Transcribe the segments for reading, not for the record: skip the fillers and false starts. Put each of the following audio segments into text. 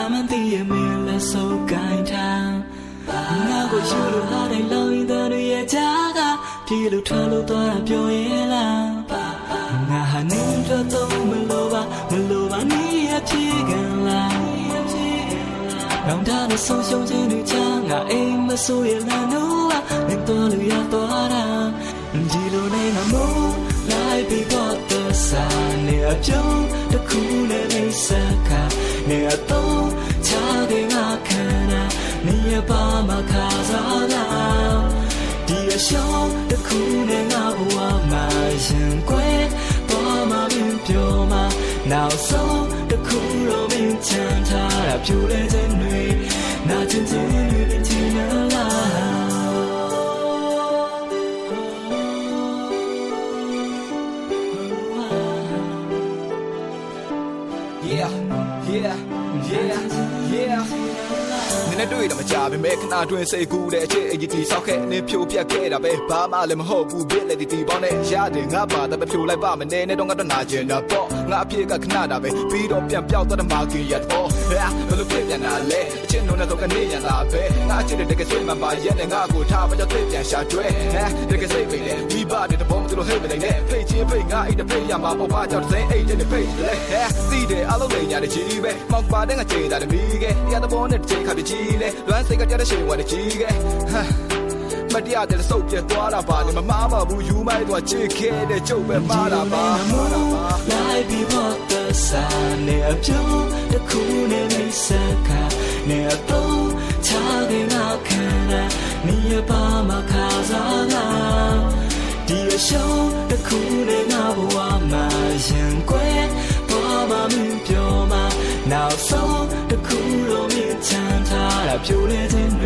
们的也没了手感叹。那个修路还得老一的女也加个，皮路穿路多了表演了。那还能这都没路吧，你也皮干了。让他的手胸前女强啊，哎么手也难弄啊，能多路也多大。记录那个梦来比我的傻，你要就的苦呢没啥卡，你要都差给我看啊，你也把嘛卡着啦。第二小的苦呢我不我嘛先归，多嘛面表嘛，脑手的苦肉面强差啦，表来真女，那真真女面前的啦。Yeah. 你နဲ့တွေ့တော့မကြပါပဲခဏတွင်စိတ်ကူးတဲ့အချစ်အကြီးကြီးဆောက်ခဲ့နေဖြိုပြက်ခဲ့တာပဲဘာမှလည်းမဟုတ်ဘူးပြစ်လက်တီပေါင်းနဲ့ရတယ်ငါပါတမဖြိုလိုက်ပါမနေနဲ့တော့ငါတော့နာကျင်တာပေါ့ငါအဖြစ်ကခဏတာပဲပြီးတော့ပြန်ပြောက်သွားတဲ့မာကီရတော့ဘယ်လိုဖြစ်ပြန်တာလဲအချင်းတို့နဲ့တော့ကနေရတာပဲငါအချစ်တဲ့တကယ်စိတ်မှန်ပါရဲ့နဲ့ငါကိုထားမကြောက်သိပြန်ရှာကျွဲတကယ်စိတ်ပဲလေမိဘတဲ့တဘောမသူတို့ဟဲ့မနေနဲ့ဖိတ်ချင်းဖိတ်ငါအိတ်တဖိတ်ရမှာပေါ့ဘာကြောင့်စိတ်အိတ်တဲ့ဖိတ်လေသိတယ်အလုံးလေးညာတဲ့ကြီးပဲမောက်ပါတဲ့ငါချိန်တာတမီးကရတဲ့ဘောနဲ့ချိန်ခါပြကြီးလေလွမ်းစိတ်ကကြတဲ့ချိန်ဝင်တဲ့ကြီးကမတရားတဲ့စုပ်ပြသွားတာပါလေမမားပါဘူးယူမိုက်တော့ချစ်ခဲ့တဲ့ကျုပ်ပဲမှားတာပါ来比我的傻，你要就的苦呢没啥卡，你要都差给我看啊，你也把嘛卡着啦。第二小的苦呢我不我嘛先归，多嘛面表嘛，脑手的苦肉面强差啦，表来真美，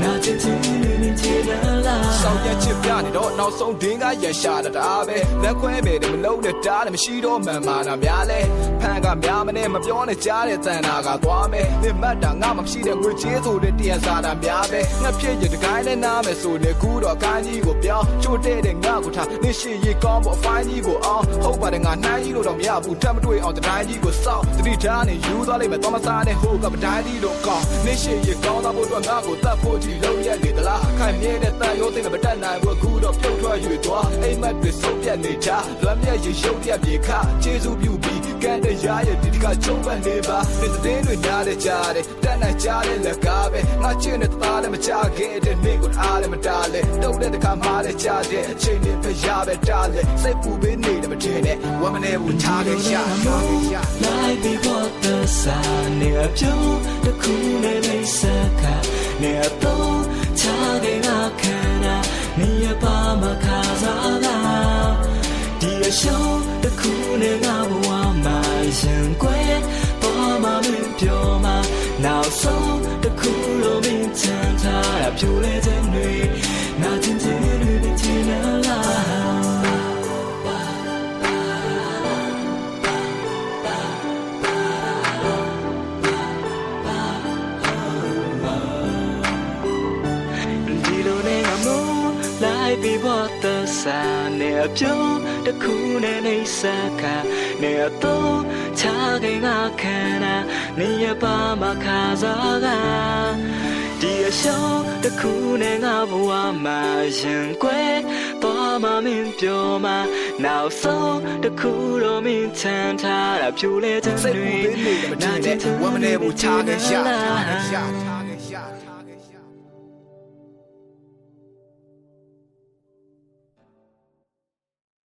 那真真女面前的啦。少年起ပြနေတော့နောက်ဆုံးဒင်းကရရှာတာပဲလက်ခွဲပဲမလုံးနဲ့တားတယ်မရှိတော့မှန်မာနာများလဲဖန်ကများမနဲ့မပြောနဲ့ကြားတဲ့တန်တာကသွားမယ်နေမတ်တာငါမှမရှိတဲ့ငွေကြေးဆိုတဲ့တရားစားတာများပဲငါဖြစ်ရတကိုင်းနဲ့နားမယ်ဆိုနေကူတော့ကိုင်းကြီးကိုပြောင်းချို့တဲ့ငါကိုထားနေရှိရီကောင်းဖို့အဖိုင်းကြီးကိုအောင်ဟုတ်ပါတယ်ငါနှိုင်းကြီးလို့တော့မရဘူးတတ်မတွေ့အောင်တိုင်းကြီးကိုစောက်တတိထားနေယူသွားလိမ့်မယ်တော့မစားနဲ့ဟိုကပတိုင်းကြီးတော့ကောင်းနေရှိရီကောင်းတော့ဖို့တော့ငါကိုတတ်ဖို့ကြီးလုံးရက်နေသလားခိုင်မြဲတဲ့တန်ရိုးသိမတတ်နိုင်ဘူးအခုတော့ပြုတ်ထွက်ရွေသွားအိမ်မက်တွေဆုံးပြတ်နေချလွမ်းမြတ်ရေရုပ်ရက်ပြေခကျေးဇူးပြုပြီးကန်တဲ့ရရဲ့ဒီကချုံပန်နေပါတဲ့တဲ့တွေနားတဲ့ကြားတဲ့တတ်နိုင်ကြားတဲ့လက်ကားပဲငါချစ်တဲ့သားလည်းမချခဲ့တဲ့နေ့ကိုအားလည်းမတားလဲတုံးတဲ့တခါမှလည်းကြားတဲ့အချိန်နဲ့ဖျားပဲတားလဲစိတ်ပူပေးနေတယ်မထင်နဲ့ဝမ်းမနေဘူးထားခဲ့ရ来比我的傻，你要就的苦呢没啥卡，你要都差给我看啊，你也把嘛卡着啦。第二小的苦呢我不我嘛先归，把嘛面表嘛，脑手的苦肉面强差啦，表来真女，那真真女面前的啦。比我的傻，你要就的苦呢没啥卡，你要都差给我看啊，你也把嘛卡着啦。第二小的苦呢我不我嘛先归，把嘛面表嘛，脑手的苦肉面强差啦，表来真女，那真真女的啦。